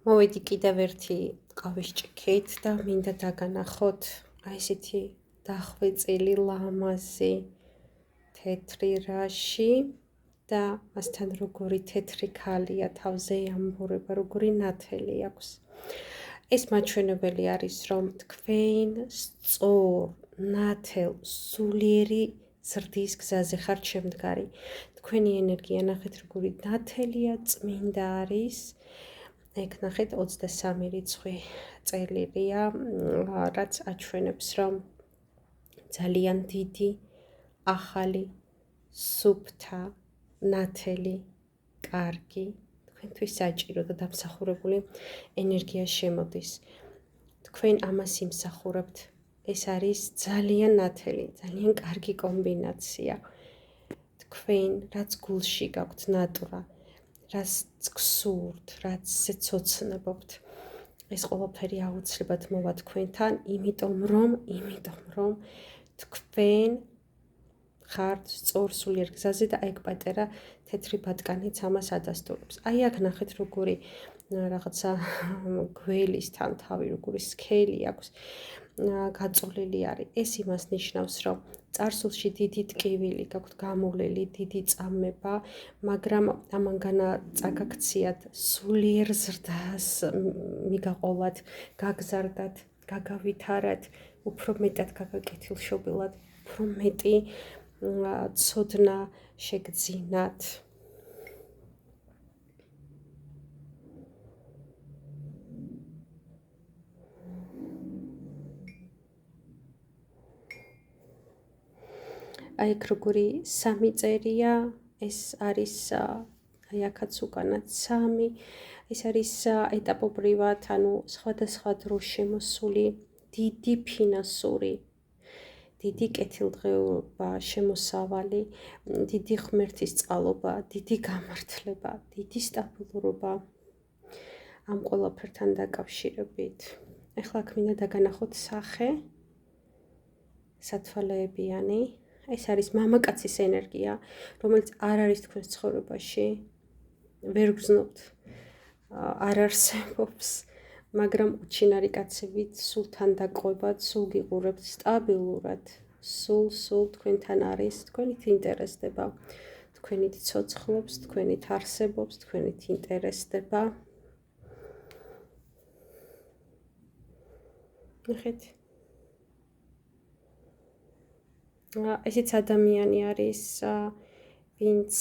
მოვედი კიდევ ერთი ყავის ჭიქით და მინდა დაგანახოთ აი ესეთი დახვეწილი ლამაზი თეთრი რაში და მასთან როგორი თეთრი ქალია თავზე ამბურება, როგორი ნათელი აქვს. ეს მაჩვენებელი არის, რომ თქვენ სწორ, ნათელ, სულიერი ზრდის გზაზე ხართ შემდგარი. თქვენი ენერგია ნახეთ როგორი ნათელია, წმინდა არის. ეგ ნახეთ 23 რიცხვი წერილია, რაც აჩვენებს, რომ ძალიან დიდი, ახალი, სუფთა, ნათელი, კარგი, თქვენთვის საჭირო და დამსახურებული ენერგია შემოდის. თქვენ ამას იმსახურებთ. ეს არის ძალიან ნათელი, ძალიან კარგი კომბინაცია. თქვენ რაც გულში გაქვთ ნატურა, რაც გსურთ, რაც ცოცნებობთ, ეს ყველაფერი აუცილებლად მოვა თქვენთან, იმიტომ რომ თქვენ ხართ სწორ სულიერ გზაზე და ეგ პატარა თეთრი ბატკანიც ამას ადასტურებს. აი აქ ნახეთ როგორი რაღაცა გველის თავი, როგორი სქელი აქვს, გაწოლილი არის. ეს იმას ნიშნავს, რომ წარსულში დიდი ტკივილი გაქვთ გამოვლელი, დიდი წამება, მაგრამ ამანგანა წაგაქციათ სულიერ ზრდას მიგაყოლათ, გაგზარდათ, გაგავითარათ, უფრო მეტად გაგაკეთილშობილად, უფრო მეტი ცოდნა შეგძინათ. აი აქ როგორი 3 წერია, ეს არის აი აქაც უკანაც 3, ეს არის ეტაპობრივად, ანუ სხვადასხვა დროს შემოსული დიდი ფინანსური, დიდი კეთილდღეობა, შემოსავალი, დიდი ღმერთის წყალობა, დიდი გამართლება, დიდი სტაბილურობა ამ ყველაფერთან დაკავშირებით. ეხლა აქ მინდა დაგანახოთ სახე, სათვალეებიანი. ეს არის მამაკაცის ენერგია, რომელიც არ არის თქვენს ცხოვრებაში, ვერ გრძნობთ, არ არსებობს, მაგრამ უჩინარი კაცებით სულთან დაყვებად, სულ გიყურებთ სტაბილურად, სულ თქვენთან არის, თქვენით ინტერესდება, თქვენით ცოცხლობს, თქვენით არსებობს, თქვენით ინტერესდება. ნახეთ. ესეც ადამიანი არის, ვინც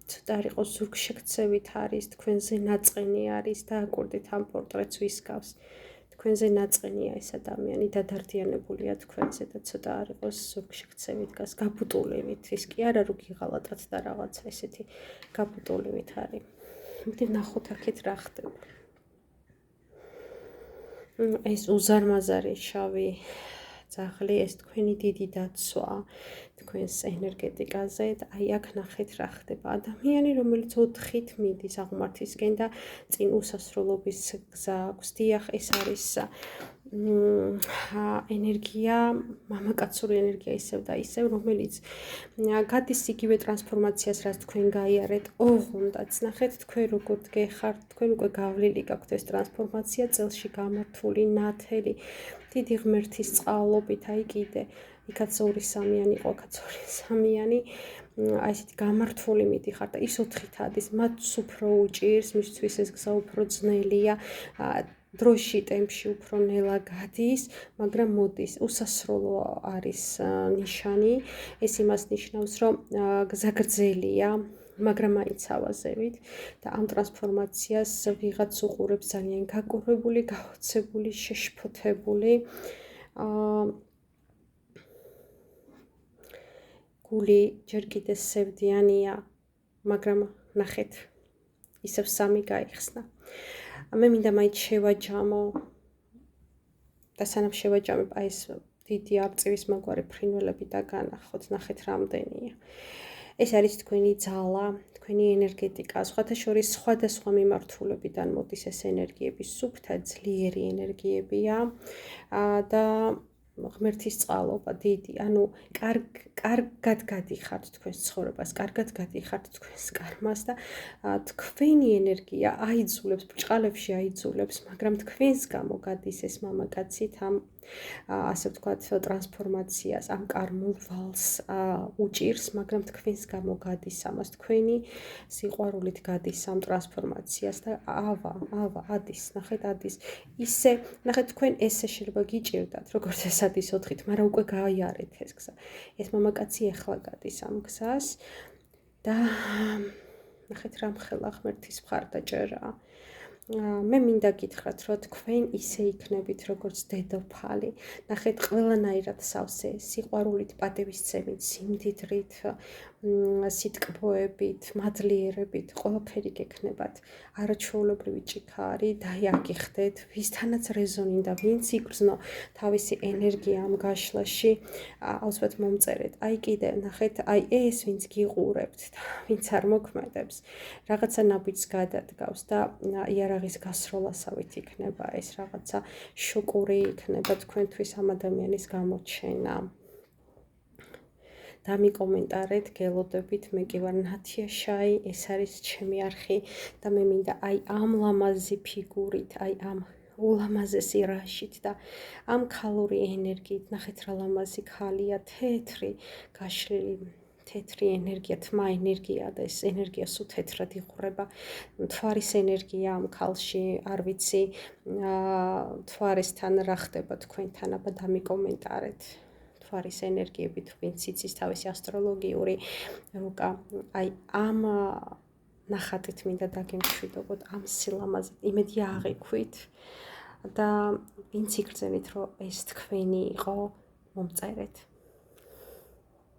ცოტა არ იყოს ზურგშექცევით არის, თქვენზე ნაწყენი არის და აკურდით ამ პორტრეტს ვისგავს. თქვენზე ნაწყენია ეს ადამიანი, დადარდიანებულია თქვენზე და ცოტა არ იყოს ზურგშექცევით გას, გაბუტულივით. ის კი არა რომ გიღალატათ და რაღაცა ესეთი გაბუტულივით არის. მოდი ნახოთ აქეთ რა ხდება. ეს უზარმაზარი შავი ძაღლი, ეს თქვენი დიდი დაცვა თქვენს ენერგეტიკაზე და აი აქ ნახეთ რა ხდება. ადამიანი, რომელიც 4-ით მიდის აღმართისკენ და წინ უსასრულობის გზა აქვს. დიახ, ეს არის ენერგია, მამაკაცური ენერგია ისევ და ისევ, რომელიც გადის იგივე ტრანსფორმაციას, რაც თქვენ გაიარეთ, ოღონდაც ნახეთ თქვენ როგორ გეხართ, თქვენ უკვე გავლილი გაქვთ ეს ტრანსფორმაცია, წელში გამართული, ნათელი, დიდი ღმერთის წყალობით, აი კიდე, იქაც 2-3-იანი იყო, აქაც 2-3-იანი, აი ესეთი გამართული მიდიხარ და ის 4-ით ადის, მათ უფრო უჭირს, მისთვის ეს გზა უფრო ძნელია, დროში, ტემპში უფრო ნელა გადის, მაგრამ მოდის, უსასრულო არის ნიშანი, ეს იმას ნიშნავს, რომ გზა გრძელია, მაგრამ მაინც ავაზევით და ამ ტრანსფორმაციას ვიღაც უყურებს ძალიან გაკურებული, გაოცებული, შეშფოთებული. გული ჯერ კიდე სევდიანია, მაგრამ ნახეთ, ისევ 3 გაიხსნა. მე მინდა მაინც შევაჯამო და სანამ შევაჯამებ, აი ეს დიდი არწივის მაგვარი ფრინველები დაგანახოთ, ნახეთ რამდენია. ეს არის თქვენი ძალა, თქვენი ენერგეტიკა, სხვადასხვა სხვადასხვა მიმართულებიდან მოდის ეს ენერგიები, სუფთა, ძლიერი ენერგიებია და ღმერთის წყალობა დიდი, ანუ კარგად გადიხართ თქვენს ცხოვრებას, კარგად გადიხართ თქვენს კარმას და თქვენი ენერგია აიძულებს, ბრჭყალებში აიძულებს, მაგრამ თქვენს გამო გადის ეს მამაკაცით ამ ასე ვთქვათ ტრანსფორმაციას, ამ კარმულ ვალს უჭირს, მაგრამ თქვენს გამო გადის ამას, თქვენი სიყვარულით გადის ამ ტრანსფორმაციას და ადის, ნახეთ ადის. ისე, ნახეთ თქვენ ესე შეიძლება გიჭირდათ, როგორც ეს ადის 4-ით, მაგრამ უკვე გაიარეთ ეს გზა. ეს მამაკაცი ახლა გადის ამ გზას და ნახეთ რა მხელა ღმერთის მხარდაჭერაა. მე მინდა გითხრათ, რომ თქვენ ისე იქნებით, როგორც დედოფალი. ნახეთ, ყველანაირად სავსე, სიყვარულით, პატივისცემით, სიმდიდრით, სიტკბოებით, მადლიერებით, ყველაფერი გექნებათ. არაჩვეულებრივი ჭიქარი, დაიაგიხდეთ, ვისთანაც რეზონინდა, ვინც იგრძნო თავისი ენერგია ამ გაშლაში, აუცილებლად მომწერეთ. აი კიდე, ნახეთ, აი ეს ვინც გიყურებთ და ვინც არ მოქმედებს, რაღაცა ნაბიჯს გადადგავს და იარაღის გასროლასავით იქნება ეს რაღაცა შოკური იქნება თქვენთვის ამ ადამიანის გამოჩენა. დამიკომენტარეთ, გელოდებით, მე კი ვარ ნათია შაი, ეს არის ჩემი არხი და მე მინდა აი ამ ლამაზი ფიგურით, აი ამ ულამაზესი რაშით და ამ ქალური ენერგიით, ნახეთ რა ლამაზი ქალია, თეთრი, გაშლილი, თეთრი ენერგია, თმა ენერგია და ეს ენერგია სულ თეთრად იღვრება. თვარის ენერგია ამ ქალში, არ ვიცი, თვარესთან რა ხდება თქვენთან, აბა დამიკომენტარეთ. თვარის ენერგიები თქვენც იცის თავისი ასტროლოგიური რუკა. აი ამ ნახატით მინდა დაგემშვიდობოთ, ამ სილამაზით, იმედი აღიქვით და ვინც იგრძენით, რომ ეს თქვენი იყო, მომწერეთ.